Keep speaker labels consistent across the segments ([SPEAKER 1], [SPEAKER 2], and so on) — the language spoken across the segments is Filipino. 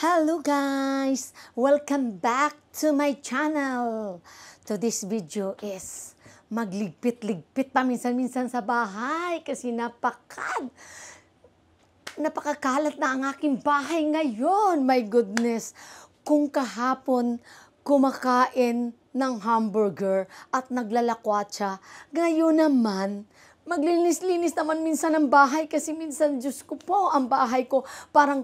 [SPEAKER 1] Hello guys! Welcome back to my channel. To this video is magligpit-ligpit pa minsan-minsan sa bahay kasi napakakalat na ang aking bahay ngayon. My goodness! Kung kahapon kumakain ng hamburger at naglalakwatsa, ngayon naman maglinis-linis naman minsan ang bahay kasi minsan, Diyos ko po, ang bahay ko parang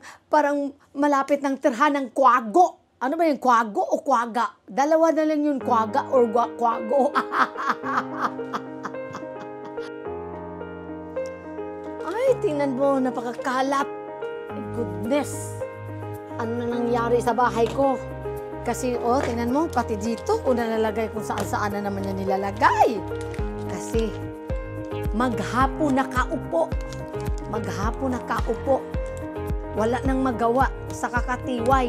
[SPEAKER 1] malapit ng tirhan ng kwago. Ano ba yung kwago o kwaga? Dalawa na lang yung kwaga or kwago. Ay, tingnan mo, napakakalat. My goodness. Ano na nangyari sa bahay ko? Kasi, tingnan mo, pati dito, kung nalalagay kung saan-saan na naman yan nilalagay. Kasi, maghapon nakaupo. Wala nang magawa sa kakatiway.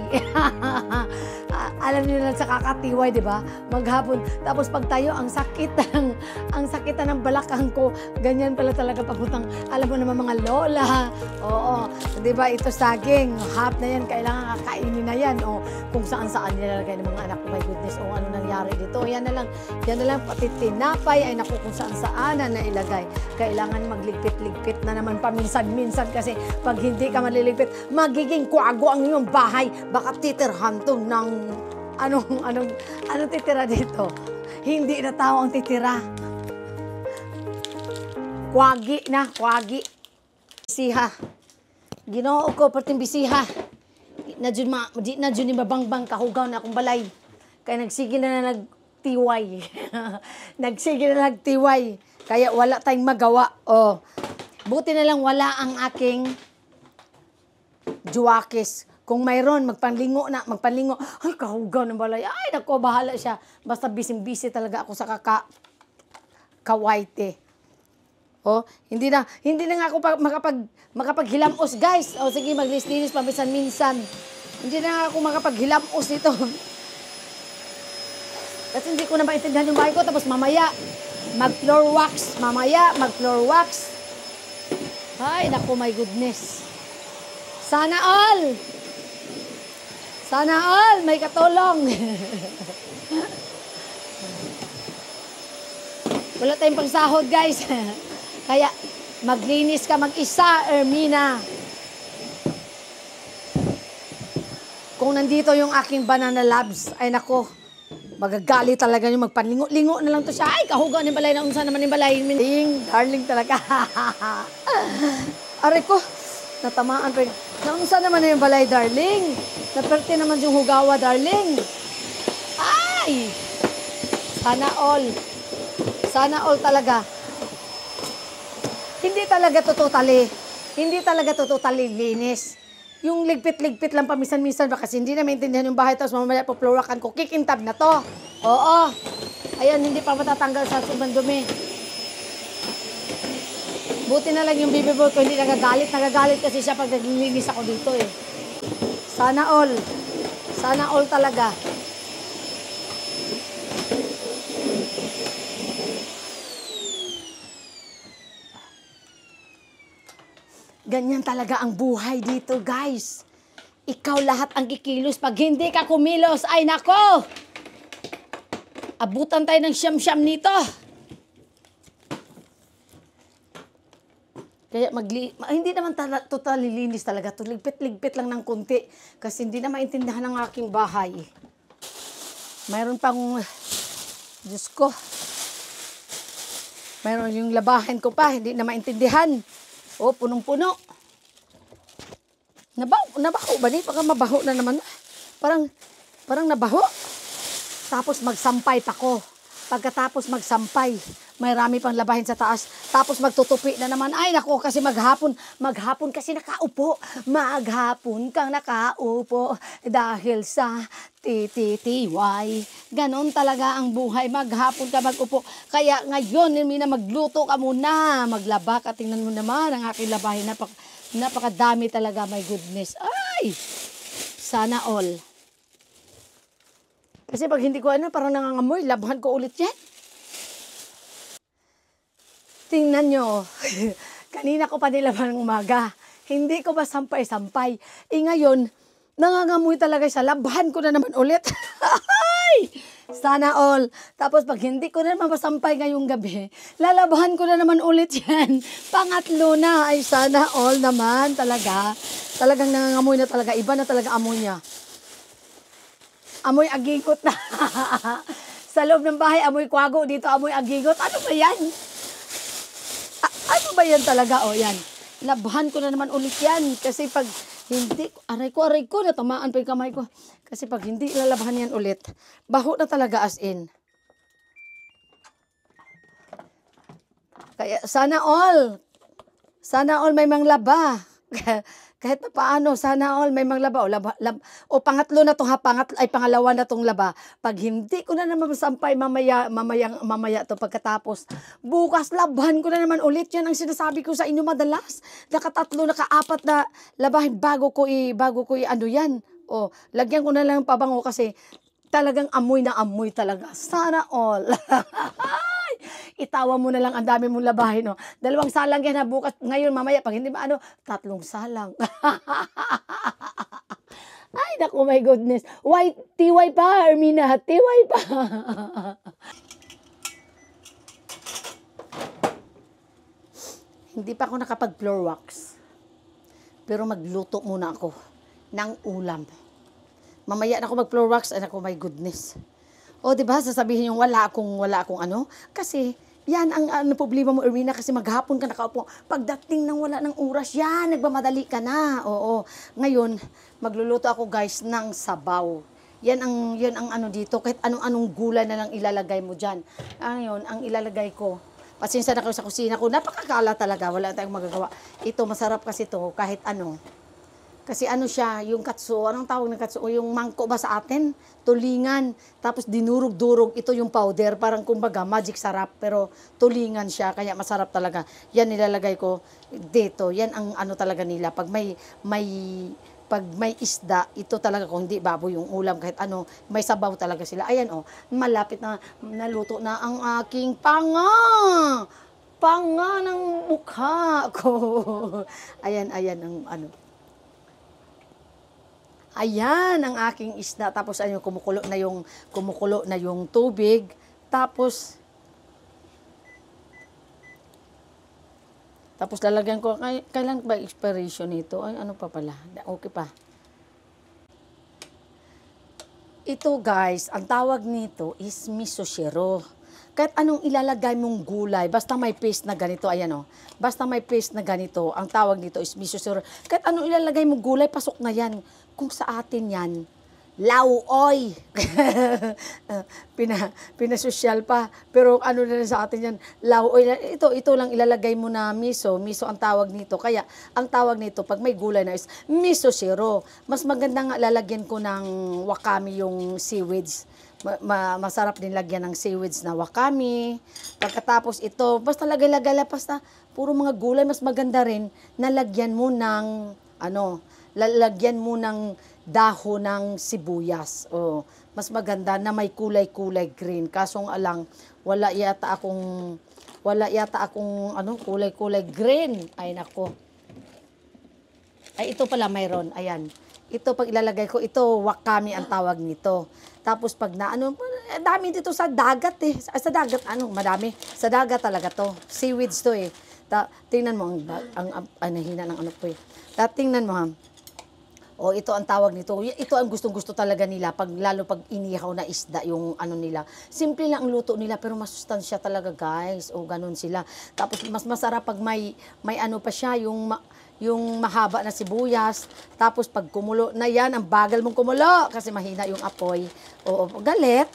[SPEAKER 1] Alam niyo na sa kakatiway, di ba? Maghapon. Tapos pag tayo, ang sakit ng balakang ko. Ganyan pala talaga papuntang, alam mo naman mga lola. Oo. Di ba? Ito saging. Half na yan. Kailangan kakainin na yan. O kung saan-saan nilalagay ng mga anak ko. My goodness. O ano nangyari dito. Yan na lang. Pati tinapay ay naku kung saan-saan na nailagay. Kailangan magligpit-ligpit na naman paminsan-minsan kasi pag hindi ka maliligpit, magiging kwago ang iyong bahay. Baka titirhan to ng anong titira dito? Hindi na tao ang titira. Kwagi. Bisiha. Ginoo ko perting bisiha. Na dyan ni mabangbang kahugaw na akong balay. Kaya nagsigil na nagtiway. Kaya wala tayong magawa. Buti na lang wala ang aking juwakis. Kung mayroon, magpanlingo. Ay, kahugaw ng balay. Ay, nako, bahala siya. Basta busy talaga ako sa kawaite. Hindi na nga ako makapaghilamos, guys. Sige, maglinis-linis paminsan-minsan. Hindi na nga ako makapaghilamos nito. Kasi hindi ko na maintindihan yung bahay ko. Tapos mamaya, mag-floor wax. Ay, nako, my goodness. Sana all may katulong. Wala tayong pangsahod, guys. Kaya maglinis ka mag-isa, Ermina. Kung nandito yung aking banana labs, ay nako, magagali talaga yung magpanlingo-lingo na lang to siya. Ay, kahugaw ng balay na unsa naman yung balay. Darling talaga. Aray ko, natamaan pa yun. Naunsa naman na yung balay, darling. Naperte naman yung hugawa, darling. Ay! Sana all talaga. Hindi talaga to totally linis. Yung ligpit-ligpit lang paminsan-minsan ba kasi hindi na maintindihan yung bahay tapos mamaya po-florakan ko. Kikintab na to. Oo. Ayan, hindi pa matatanggal sa sumandumi. Buti na lang yung baby boy ko hindi nagagalit kasi siya pag naglilinis ako dito eh. Sana all talaga. Ganyan talaga ang buhay dito, guys. Ikaw lahat ang kikilos. Pag hindi ka kumilos, ay nako! Abutan tayo ng siyam-siyam nito. Kaya hindi naman totally linis talaga. Ligpit-ligpit lang ng konti. Kasi hindi na maintindihan ng aking bahay. Mayroon pang, Diyos ko, mayroon yung labahin ko pa. Hindi na maintindihan. Punong-puno. Nabaho ba ni? Baka mabaho na naman. Parang nabaho. Tapos magsampay pa ko. Pagkatapos magsampay, may rami pang labahin sa taas. Tapos magtutupi na naman. Ay, nako, kasi maghapon kasi nakaupo. Maghapon kang nakaupo dahil sa TTTY. Ganon talaga ang buhay. Maghapon ka mag-upo. Kaya ngayon, magluto ka muna. Maglaba ka. Tingnan mo naman ang aking labahin. Napakadami talaga. My goodness. Ay! Sana all. Kasi pag hindi ko parang nangangamoy, labahan ko ulit yan. Tingnan nyo. Kanina ko pa nilaban ng umaga. Hindi ko ba sampay-sampay. Ngayon, Nangangamoy talaga siya. Labahan ko na naman ulit. Ay! Sana all. Tapos pag hindi ko na naman masampay ngayong gabi, lalabahan ko na naman ulit yan. Pangatlo na. Ay, sana all naman talaga. Talagang nangangamoy na talaga. Iba na talaga amoy niya. Amoy agigot na. Sa loob ng bahay, amoy kwago. Dito, amoy agigot. Ano ba yan? Ano ba yan talaga? O, yan. Labahan ko na naman ulit yan. Kasi pag hindi, aray ko, natamaan pa yung kamay ko. Kasi pag hindi lalabahan yan ulit, baho na talaga as in. Kaya sana all may manglaba. Kahit na paano, sana all may manglaba. O pangatlo na itong pangalawa na itong laba. Pag hindi ko na naman masampay mamaya to pagkatapos, bukas labahan ko na naman ulit. Yan ang sinasabi ko sa inyo madalas. Nakatatlo, nakaapat na labahin bago ko ano yan. O, lagyan ko na lang pabango kasi talagang amoy na amoy talaga. Sana all. Itawa mo na lang ang dami mong labahin. No? 2 salang yan na bukas. Ngayon, mamaya, pag hindi ba 3 salang. Ay, naku, my goodness. Why, TY pa, Ermina. TY pa. Hindi pa ako nakapag-floor wax. Pero magluto muna ako ng ulam. Mamaya na ako mag-floor wax. Ay, naku, my goodness. O, diba, sasabihin yung wala akong ano. Kasi, yan ang problema mo, Ermina, kasi maghapon ka nakaupo. Pagdating ng wala ng oras, yan, nagmamadali ka na. Oo. Ngayon, magluluto ako, guys, ng sabaw. Yan ang ano dito, kahit anong gulay na lang ilalagay mo dyan. Ngayon, ang ilalagay ko, pasensya na kayo sa kusina ko, napakakala talaga, wala tayong magagawa. Ito, masarap kasi to kahit ano. Kasi ano siya, yung katsuo, anong tawag ng katsuo? Yung mangko ba sa atin? Tulingan. Tapos dinurog-durog. Ito yung powder. Parang kumbaga, magic sarap. Pero tulingan siya. Kaya masarap talaga. Yan nilalagay ko dito. Yan ang ano talaga nila. Pag may isda, ito talaga kung hindi baboy yung ulam. Kahit ano, may sabaw talaga sila. Ayan malapit na naluto na ang aking panga ng mukha ko. Ayan ang ano. Ayan ang aking isda. Tapos ayun, kumukulo na yung tubig. Tapos lalagyan ko, kailan ba expiration nito? Ay, ano pa pala? Okay pa. Ito guys, ang tawag nito is miso shiro. Kahit anong ilalagay mong gulay, basta may paste na ganito, ayan basta may paste na ganito, ang tawag nito is miso shiro. Kahit anong ilalagay mong gulay, pasok na yan. Kung sa atin yan, lauoy. Pinasosyal pa. Pero ano na sa atin yan, lauoy. Ito lang ilalagay mo na miso. Miso ang tawag nito. Kaya, ang tawag nito, pag may gulay na is miso shiro. Mas maganda nga lalagyan ko ng wakame yung seaweeds. Masarap din lagyan ng seaweeds na wakame. Pagkatapos ito, basta lagay-lagay lang, basta puro mga gulay, mas maganda rin na lagyan mo ng, lalagyan mo ng dahon ng sibuyas. Mas maganda na may kulay-kulay green. Kaso alang, wala yata akong kulay-kulay green. Ay, nako. Ay, ito pala mayroon. Ayan. Ito, pag ilalagay ko, ito, wakame ang tawag nito. Tapos, pag dami dito sa dagat Sa dagat, madami. Sa dagat talaga to. Seaweeds to tingnan mo, ang nahina ng po tingnan mo ito ang tawag nito. Ito ang gustong-gusto talaga nila, lalo pag inihaw na isda, yung nila. Simple lang ang luto nila, pero masustansya talaga, guys. Ganun sila. Tapos, mas masarap pag may pa siya, yung mahaba na sibuyas. Tapos, pag kumulo na yan, ang bagal mong kumulo, kasi mahina yung apoy. Galit.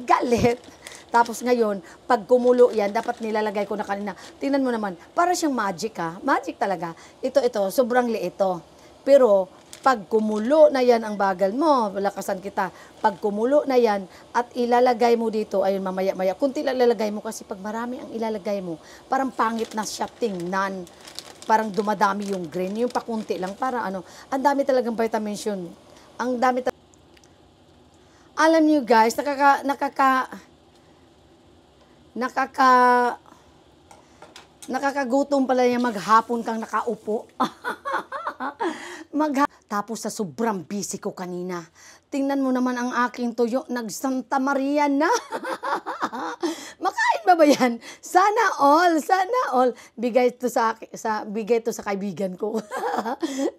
[SPEAKER 1] Galit. Tapos ngayon, pag kumulo yan, dapat nilalagay ko na kanina. Tingnan mo naman, para siyang magic Magic talaga. Ito, sobrang liit ito. Pero, pag kumulo na yan ang bagal mo, lakasan kita. Pag kumulo na yan, at ilalagay mo dito, ayun, mamaya-maya, kunti lang ilalagay mo kasi pag marami ang ilalagay mo, parang pangit na siya tingnan. Parang dumadami yung green. Yung pakunti lang, para ang dami talagang vitamins yun. Ang dami talagang. Alam niyo guys, nakakagutom pala yung maghapon kang nakaupo. Tapos sa sobrang busy ko kanina, tingnan mo naman ang aking tuyo, nag-Santa Maria na. Makain ba yan? Sana all, sana all. Bigay to sa kaibigan ko.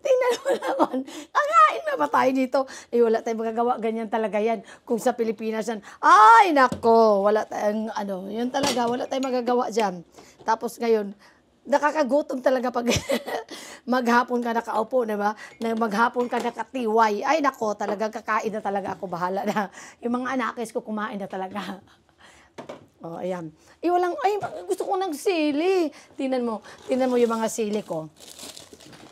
[SPEAKER 1] Tingnan mo naman, kakain na ba tayo dito? Eh, wala tayong magagawa, ganyan talaga yan. Kung sa Pilipinas yan, ay nako, wala tayong, yun talaga, wala tayong magagawa dyan. Tapos ngayon, nakakagutom talaga pag maghapon ka nakaupo, diba? Maghapon ka nakatiway. Ay, nako, talaga kakain na talaga ako. Bahala na. Yung mga anakis ko kumain na talaga. Oh, ayan. Gusto ko ng sili. Tingnan mo yung mga sili ko.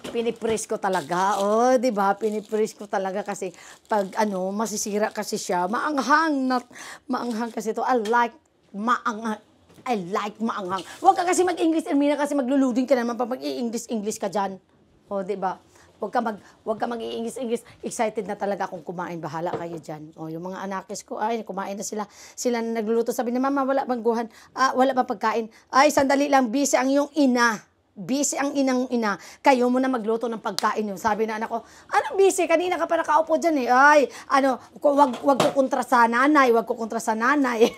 [SPEAKER 1] Pinipress ko talaga. Oh, di ba? Pinipress ko talaga kasi pag masisira kasi siya. Maanghang kasi to. I like maanghang. Huwag ka kasi mag-English, Ermina, kasi magluluding ka naman pag mag-i-English ka dyan. O, di ba? Huwag ka mag-i-English. Excited na talaga akong kumain. Bahala kayo dyan. O, yung mga anakis ko, ay, kumain na sila. Sila na nagluluto. Sabi na, Mama, wala bang guhan? Wala bang pagkain? Ay, sandali lang, busy ang iyong ina. Busy ang ina. Kayo mo na magluto ng pagkain yun. Sabi na anak ko, anong busy? Kanina ka pa nakaupo dyan eh. Ay, wag ko kontra sa nanay. Wag ko kontra sa nanay.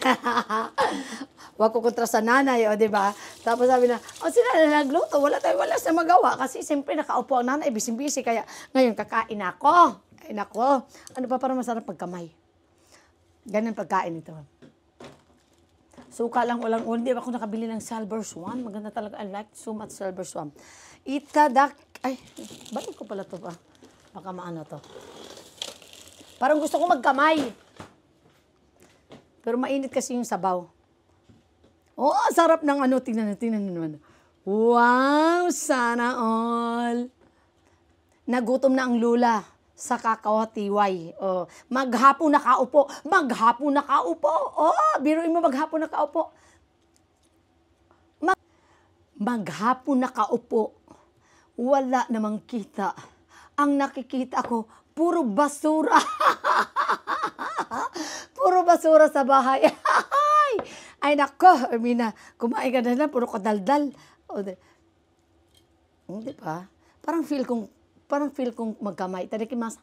[SPEAKER 1] Wag ko kontra sa nanay, o, diba? Tapos sabi na, sila na nagluto. Wala sa magawa. Kasi siyempre nakaupo ang nanay, busy. Kaya ngayon kakain ako. Kain ako. Ano pa para masarap pagkamay? Ganun pagkain ito. Suka lang, walang ulam. Di ba ako nakabili ng Silver Swan? Maganda talaga. I like so much Silver Swan. Ay, bakit ko pala ito ba? Baka maano to. Parang gusto ko magkamay. Pero mainit kasi yung sabaw. Oh, sarap ng tingnan naman. Wow, sana all. Nagutom na ang lula sa kakawatiway. Oh, maghapon nakaupo. Oh, biruin mo maghapon nakaupo. Maghapon nakaupo. Wala namang kita. Ang nakikita ko, puro basura. Puro basura sa bahay. Ay nako, Ermina, kumain ka na lang, puro kadaldal. O, di ba? Parang feel kong magkamay. Tarikimas.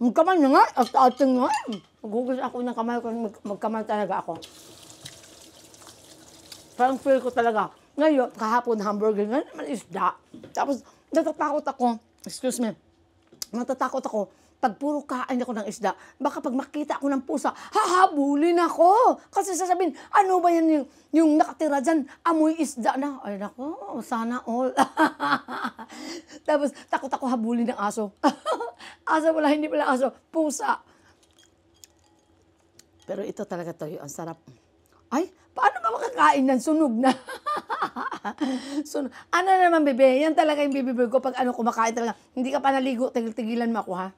[SPEAKER 1] Magkamay na nga, ating nga. Magugas ako ng kamay kung magkamay talaga ako. Parang feel ko talaga. Ngayon, kahapon hamburger, ngayon naman isda. Tapos, natatakot ako. Pag puro kain ako ng isda, baka pag makita ako ng pusa, hahabulin ako. Kasi sasabihin, ano ba yan yung nakatira dyan? Amoy isda na. Ay nako, sana all. Tapos takot ako habulin ng aso. Aso pala, hindi pala aso, pusa. Pero ito talaga to, ang sarap. Ay, paano ba makakain ng sunog na? Ano naman, bebe? Yan talaga yung bibibig ko pag kumakain talaga. Hindi ka pa naligo, tigilan mo ako, ha?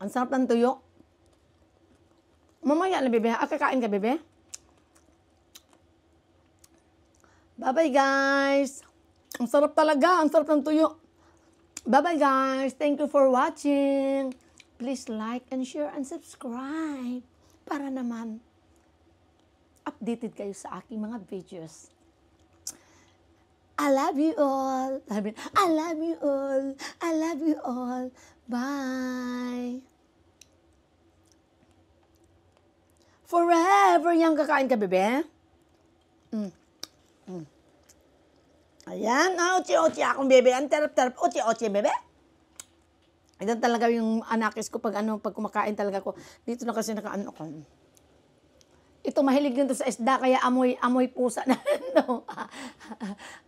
[SPEAKER 1] Ang sarap ng tuyo. Mamaya na, bebe. Kakain ka, bebe? Bye-bye, guys. Ang sarap talaga. Ang sarap ng tuyo. Bye-bye, guys. Thank you for watching. Please like and share and subscribe para naman updated kayo sa aking mga videos. I love you all. I love you all. I love you all. Bye. Forever yung kakain ka, bebe. Ayan. Ochi-ochi akong bebe. Ang terap-terap. Ochi-ochi, bebe. Ito talaga yung anakis ko pag kumakain talaga ko. Dito na kasi nakaano ko. Ito mahilig din to sa isda kaya amoy pusa na. No.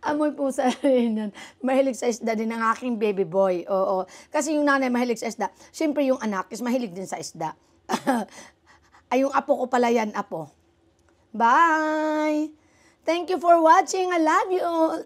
[SPEAKER 1] Amoy pusa rin yan. Mahilig sa isda din ng aking baby boy. Oo. Kasi yung nanay mahilig sa isda. Siyempre yung anakis mahilig din sa isda. Ay yung apo ko pala yan, apo. Bye! Thank you for watching. I love you all.